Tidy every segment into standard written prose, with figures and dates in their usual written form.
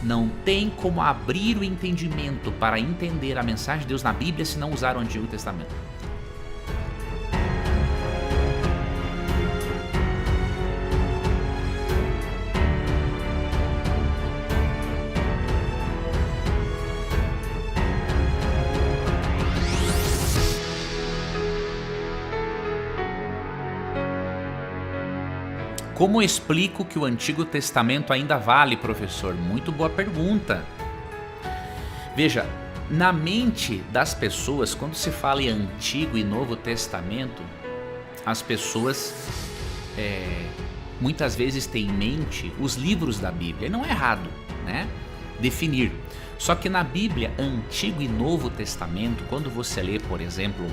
Não tem como abrir o entendimento para entender a mensagem de Deus na Bíblia se não usar o Antigo Testamento. Como explico que o Antigo Testamento ainda vale, professor? Muito boa pergunta. Veja, na mente das pessoas, quando se fala em Antigo e Novo Testamento, as pessoas muitas vezes têm em mente os livros da Bíblia. E não é errado, né? Definir. Só que na Bíblia, Antigo e Novo Testamento, quando você lê, por exemplo,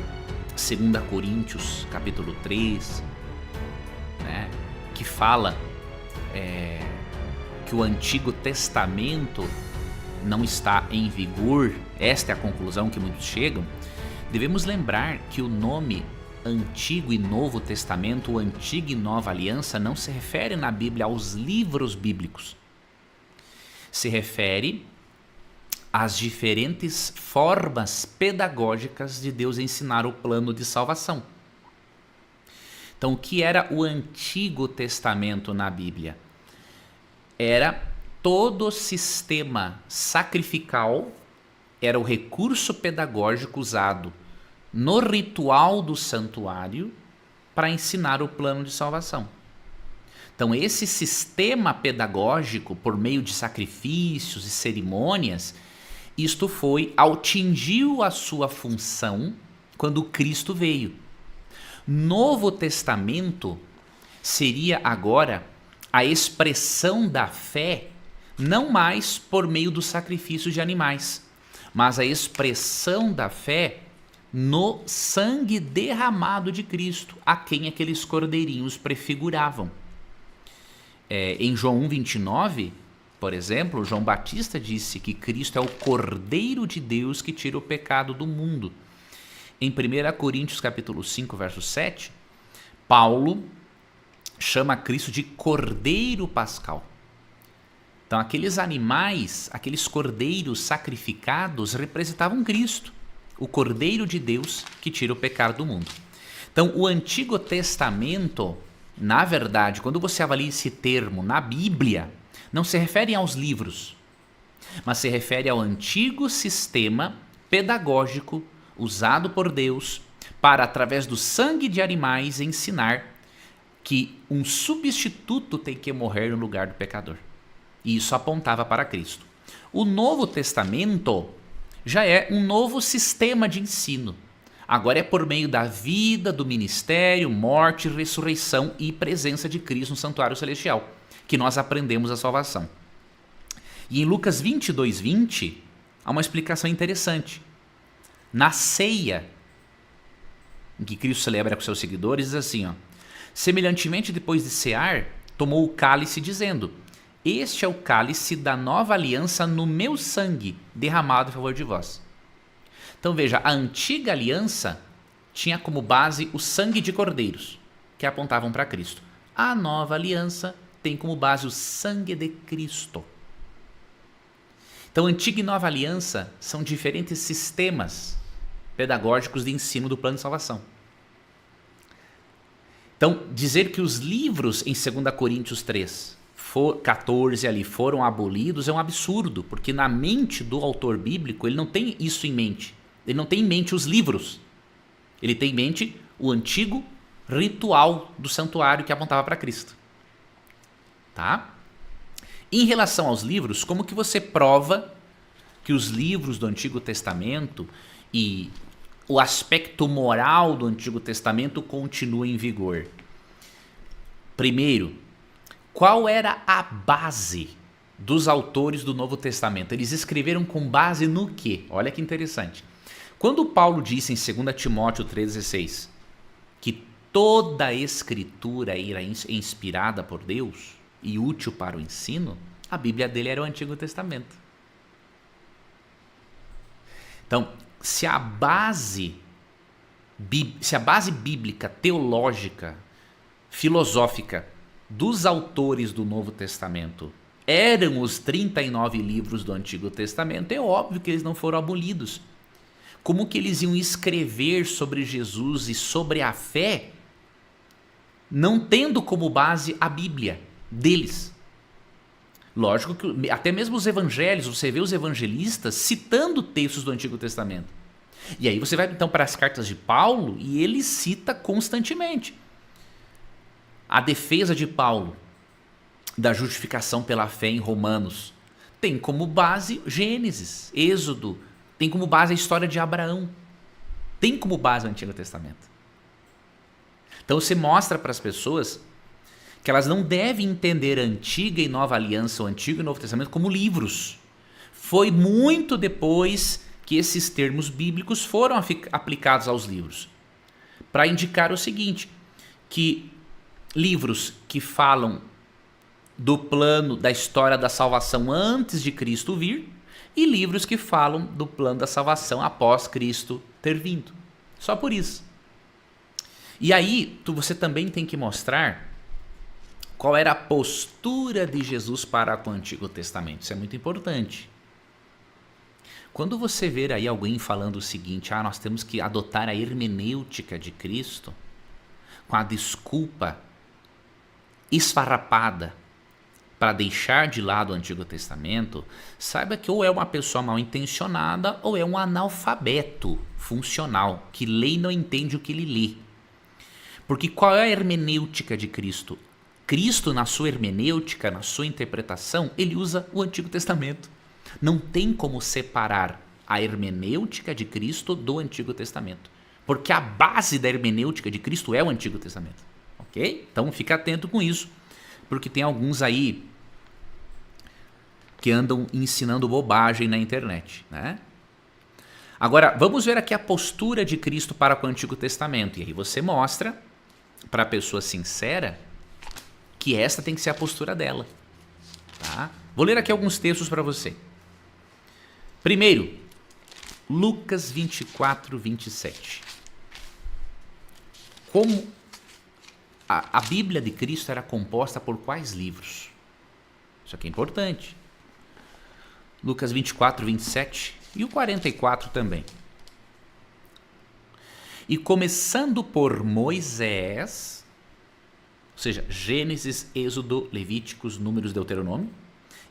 2 Coríntios, capítulo 3, né? Que fala que o Antigo Testamento não está em vigor, esta é a conclusão que muitos chegam, devemos lembrar que o nome Antigo e Novo Testamento, o Antiga e Nova Aliança, não se refere na Bíblia aos livros bíblicos, se refere às diferentes formas pedagógicas de Deus ensinar o plano de salvação. Então, o que era o Antigo Testamento na Bíblia? Era todo o sistema sacrificial, era o recurso pedagógico usado no ritual do santuário para ensinar o plano de salvação. Então, esse sistema pedagógico, por meio de sacrifícios e cerimônias, isto atingiu a sua função quando Cristo veio. Novo Testamento seria agora a expressão da fé, não mais por meio do sacrifício de animais, mas a expressão da fé no sangue derramado de Cristo, a quem aqueles cordeirinhos prefiguravam. Em João 1,29, por exemplo, João Batista disse que Cristo é o Cordeiro de Deus que tira o pecado do mundo. Em 1 Coríntios capítulo 5, verso 7, Paulo chama Cristo de Cordeiro Pascal. Então, aqueles animais, aqueles cordeiros sacrificados representavam Cristo, o Cordeiro de Deus que tira o pecado do mundo. Então, o Antigo Testamento, na verdade, quando você avalia esse termo na Bíblia, não se refere aos livros, mas se refere ao antigo sistema pedagógico usado por Deus para, através do sangue de animais, ensinar que um substituto tem que morrer no lugar do pecador. E isso apontava para Cristo. O Novo Testamento já é um novo sistema de ensino. Agora é por meio da vida, do ministério, morte, ressurreição e presença de Cristo no santuário celestial que nós aprendemos a salvação. E em Lucas 22:20 há uma explicação interessante. Na ceia, em que Cristo celebra com seus seguidores, diz assim, semelhantemente, depois de cear, tomou o cálice, dizendo: este é o cálice da nova aliança no meu sangue, derramado em favor de vós. Então veja, a antiga aliança tinha como base o sangue de cordeiros, que apontavam para Cristo. A nova aliança tem como base o sangue de Cristo. Então, antiga e nova aliança são diferentes sistemas pedagógicos de ensino do plano de salvação. Então, dizer que os livros em 2 Coríntios 3, 14 ali foram abolidos é um absurdo, porque na mente do autor bíblico ele não tem isso em mente. Ele não tem em mente os livros. Ele tem em mente o antigo ritual do santuário que apontava para Cristo. Tá? Em relação aos livros, como que você prova que os livros do Antigo Testamento e o aspecto moral do Antigo Testamento continuam em vigor? Primeiro, qual era a base dos autores do Novo Testamento? Eles escreveram com base no quê? Olha que interessante. Quando Paulo disse em 2 Timóteo 3,16 que toda a escritura era inspirada por Deus e útil para o ensino, a Bíblia dele era o Antigo Testamento. Então, se a base bíblica, teológica, filosófica dos autores do Novo Testamento eram os 39 livros do Antigo Testamento, é óbvio que eles não foram abolidos. Como que eles iam escrever sobre Jesus e sobre a fé, não tendo como base a Bíblia deles? Lógico que até mesmo os evangelhos, você vê os evangelistas citando textos do Antigo Testamento. E aí você vai então para as cartas de Paulo e ele cita constantemente. A defesa de Paulo da justificação pela fé em Romanos tem como base Gênesis, Êxodo, tem como base a história de Abraão, tem como base o Antigo Testamento. Então você mostra para as pessoas que elas não devem entender a Antiga e Nova Aliança, o Antigo e Novo Testamento como livros. Foi muito depois que esses termos bíblicos foram aplicados aos livros, para indicar o seguinte, que livros que falam do plano da história da salvação antes de Cristo vir e livros que falam do plano da salvação após Cristo ter vindo. Só por isso. E aí você também tem que mostrar qual era a postura de Jesus para com o Antigo Testamento. Isso é muito importante. Quando você ver aí alguém falando o seguinte, nós temos que adotar a hermenêutica de Cristo, com a desculpa esfarrapada para deixar de lado o Antigo Testamento, saiba que ou é uma pessoa mal intencionada ou é um analfabeto funcional, que lê e não entende o que ele lê. Porque qual é a hermenêutica de Cristo? Cristo, na sua hermenêutica, na sua interpretação, ele usa o Antigo Testamento. Não tem como separar a hermenêutica de Cristo do Antigo Testamento, porque a base da hermenêutica de Cristo é o Antigo Testamento, ok? Então fica atento com isso, porque tem alguns aí que andam ensinando bobagem na internet, né? Agora, vamos ver aqui a postura de Cristo para com o Antigo Testamento, e aí você mostra para a pessoa sincera que esta tem que ser a postura dela, tá? Vou ler aqui alguns textos para você. Primeiro, Lucas 24, 27. Como a Bíblia de Cristo era composta por quais livros? Isso aqui é importante. Lucas 24, 27 e o 44 também. E começando por Moisés, ou seja, Gênesis, Êxodo, Levíticos, Números, Deuteronômio,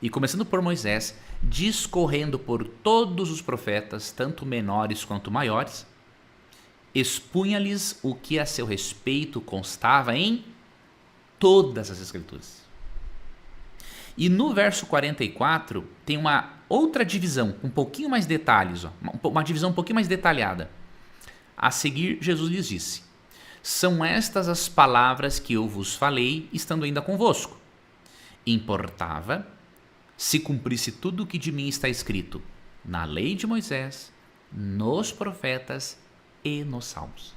e começando por Moisés, discorrendo por todos os profetas, tanto menores quanto maiores, expunha-lhes o que a seu respeito constava em todas as Escrituras. E no verso 44 tem uma outra divisão, um pouquinho mais detalhes, uma divisão um pouquinho mais detalhada. A seguir, Jesus lhes disse: são estas as palavras que eu vos falei, estando ainda convosco. Importava se cumprisse tudo o que de mim está escrito na lei de Moisés, nos profetas e nos salmos.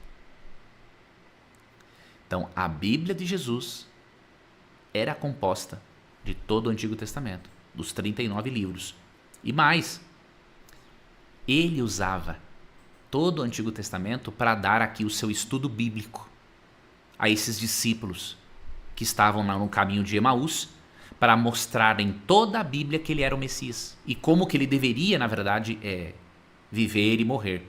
Então, a Bíblia de Jesus era composta de todo o Antigo Testamento, dos 39 livros. E mais, ele usava todo o Antigo Testamento para dar aqui o seu estudo bíblico a esses discípulos que estavam lá no caminho de Emaús, para mostrar em toda a Bíblia que ele era o Messias e como que ele deveria, na verdade, viver e morrer.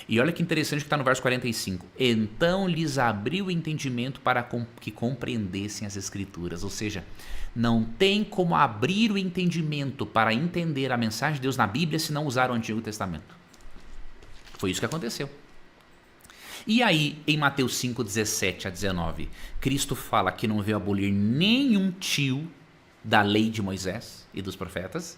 E olha que interessante que está no verso 45. Então lhes abriu o entendimento para que compreendessem as Escrituras. Ou seja, não tem como abrir o entendimento para entender a mensagem de Deus na Bíblia se não usar o Antigo Testamento. Foi isso que aconteceu. E aí, em Mateus 5, 17 a 19, Cristo fala que não veio abolir nenhum tio da lei de Moisés e dos profetas.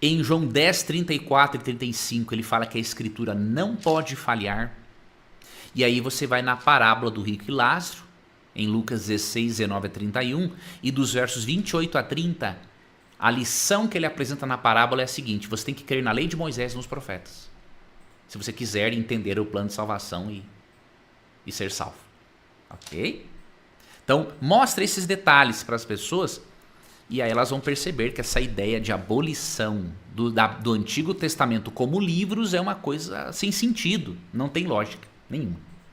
Em João 10, 34 e 35, ele fala que a Escritura não pode falhar. E aí você vai na parábola do rico e Lázaro, em Lucas 16, 19 a 31, e dos versos 28 a 30, a lição que ele apresenta na parábola é a seguinte: você tem que crer na lei de Moisés e nos profetas, se você quiser entender o plano de salvação e ser salvo. Ok? Então, mostra esses detalhes para as pessoas e aí elas vão perceber que essa ideia de abolição do Antigo Testamento como livros é uma coisa sem sentido, não tem lógica nenhuma.